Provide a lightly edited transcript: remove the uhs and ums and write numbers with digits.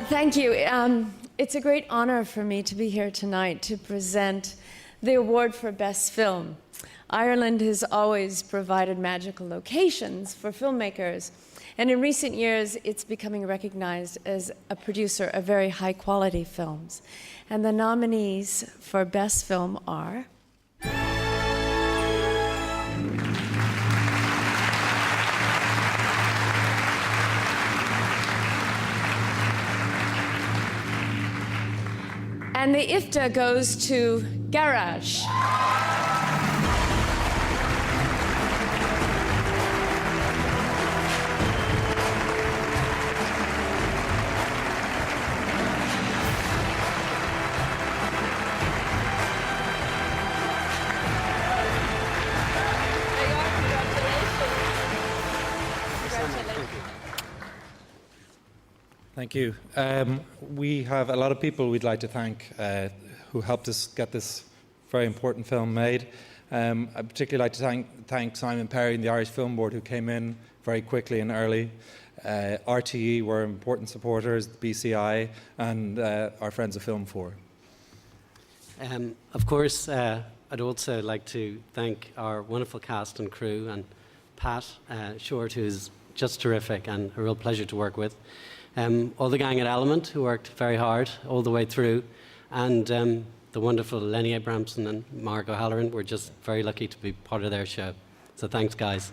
Thank you. It's a great honor for me to be here tonight to present the award for Best Film. Ireland has always provided magical locations for filmmakers, and in recent years it's becoming recognized as a producer of very high-quality films. And the nominees for Best Film are and the IFTA goes to Garage. Thank you. We have a lot of people we'd like to thank who helped us get this very important film made. I'd particularly like to thank Simon Perry and the Irish Film Board, who came in very quickly and early. RTE were important supporters, BCI, and our friends of Film 4. Of course, I'd also like to thank our wonderful cast and crew, and Pat Short, who's just terrific and a real pleasure to work with. All the gang at Element, who worked very hard all the way through, and the wonderful Lenny Abramson and Mark O'Halloran. We're just very lucky to be part of their show. So thanks, guys.